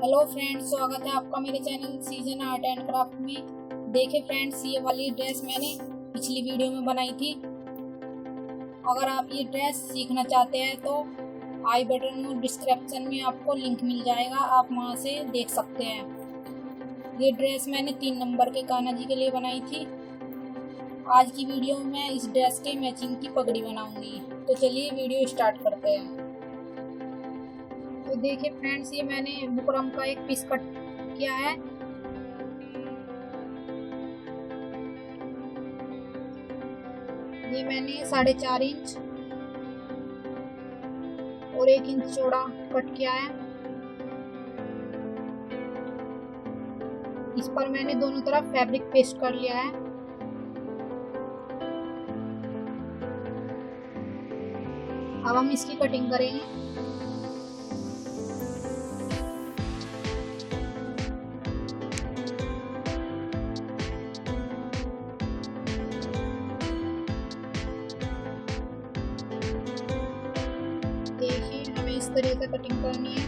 Hello friends, स्वागत है आपका मेरे channel season art and craft में। देखिए फ्रेंड्स, ये वाली ड्रेस मैंने पिछली वीडियो में बनाई थी। अगर आप ये ड्रेस सीखना चाहते हैं तो आई बटन और डिस्क्रिप्शन में आपको लिंक मिल जाएगा, आप वहां से देख सकते हैं। ये ड्रेस मैंने 3 नंबर के कान्हा जी के लिए बनाई थी। आज की वीडियो में मैं इस ड्रेस के मैचिंग की पगड़ी बनाऊंगी, तो चलिए वीडियो स्टार्ट करते हैं। तो देखिए फ्रेंड्स, ये मैंने बुकरम का एक पीस कट किया है। ये मैंने 4.5 इंच और 1 इंच चौड़ा कट किया है। इस पर मैंने दोनों तरफ फैब्रिक पेस्ट कर लिया है। अब हम इसकी कटिंग करेंगे। देखिए, हमें इस तरह से कटिंग करनी है।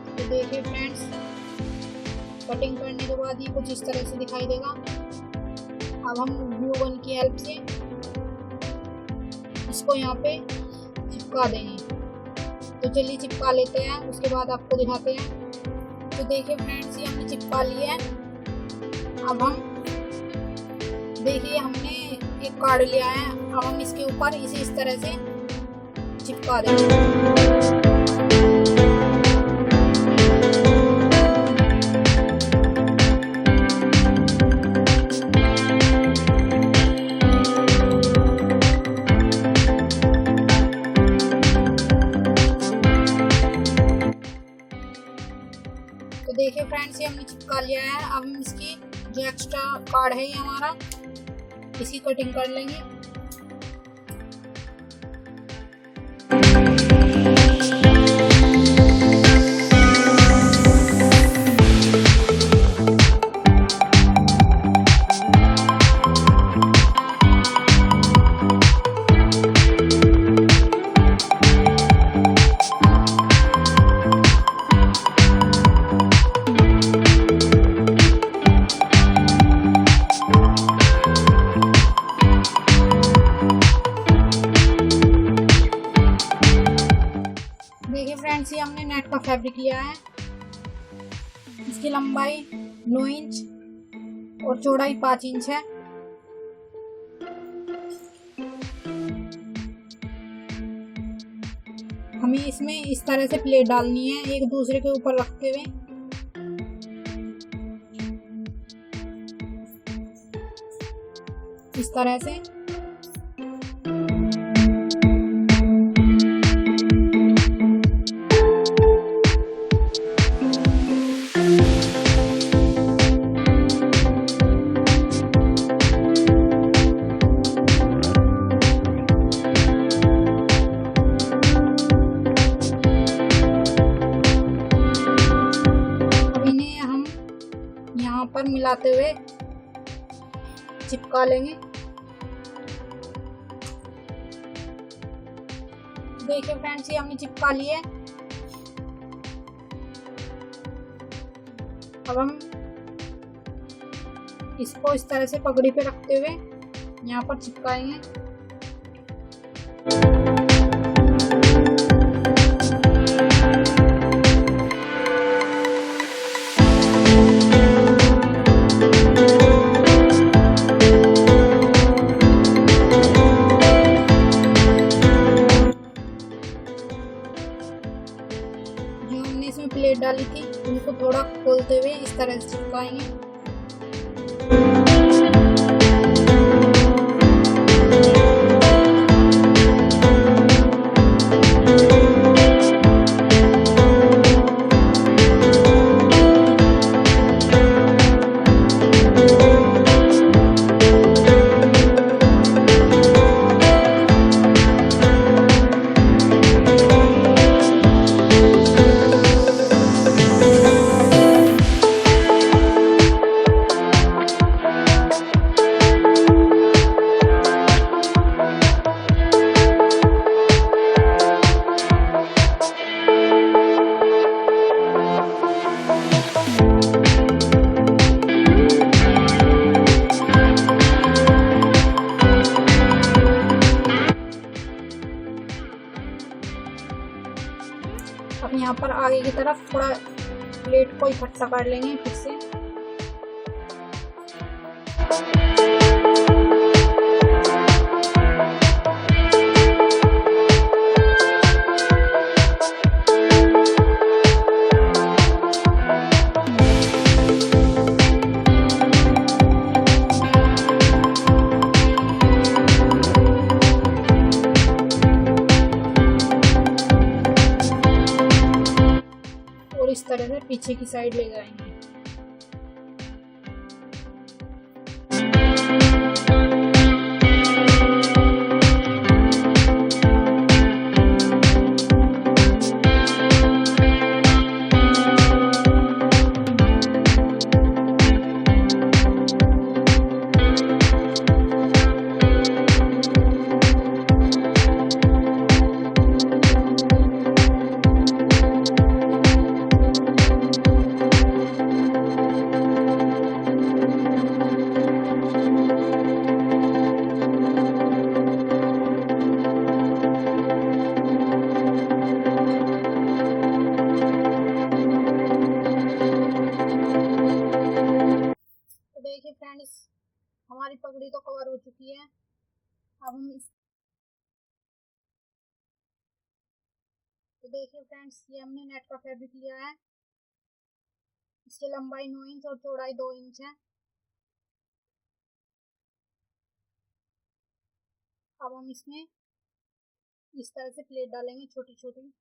तो देखिए फ्रेंड्स, कटिंग करने के बाद ये कुछ इस तरह से दिखाई देगा। अब हम ग्लू गन की हेल्प से इसको यहाँ पे चिपका देंगे। तो चलिए चिपका लेते हैं, उसके बाद आपको दिखाते हैं। तो देखिए फ्रेंड्स, ये हमने चिपका लिए हैं। अब हम देखिए, हमने एक कार्ड लिया है। अब हम इसके ऊपर इसे इस तरह से चिपका देंगे। तो देखिए फ्रेंड्स, ये हमने चिपका लिया है। अब हम इसकी जो एक्स्ट्रा कार्ड है ये हमारा, इसकी कटिंग कर लेंगे। देखिए फ्रेंड्स, ये हमने नेट का फैब्रिक लिया है। इसकी लंबाई 9 इंच और चौड़ाई 5 इंच है। हमें इसमें इस तरह से प्लेट डालनी है, एक दूसरे के ऊपर रखते हुए। इस तरह से यहाँ पर मिलाते हुए चिपका लेंगे। देखिए फ्रेंड्स, ये हमने चिपका लिए। अब हम इसको इस तरह से पगड़ी पे रखते हुए यहाँ पर चिपकाएंगे। इसमें प्लेट डाली थी, उनको थोड़ा खोलते हुए इस तरह से चिपकाएंगे। आगे की तरफ थोड़ा प्लेट को इकट्ठा कर लेंगे फिर से। इस तरह से पीछे की साइड ले जाएंगे। फ्रेंड्स, हमारी पगड़ी तो कवर हो चुकी है। अब हम तो देखिए फ्रेंड्स, ये हमने नेट का फैब्रिक लिया है। इसकी लंबाई 9 इंच और चौड़ाई 2 इंच है। अब हम इसमें इस तरह से प्लेट डालेंगे छोटी छोटी।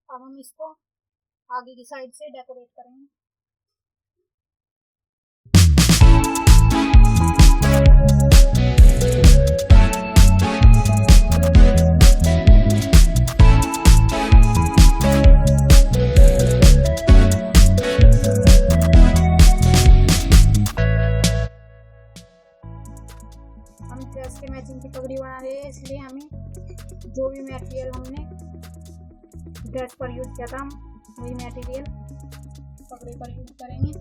अब हम इसको आगे की साइड से डेकोरेट करेंगे। हम ड्रेस के मैचिंग की पगड़ी बना रहे हैं, इसलिए हमें जो भी मटेरियल हमने ड्रेस पर यूज किया था, हम वही मटेरियल पगड़ी पर यूज करेंगे।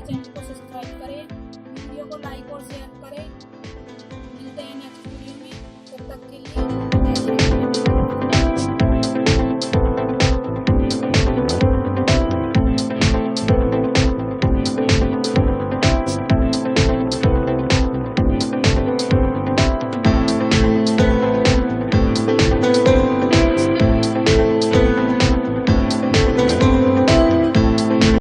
चैनल को सब्सक्राइब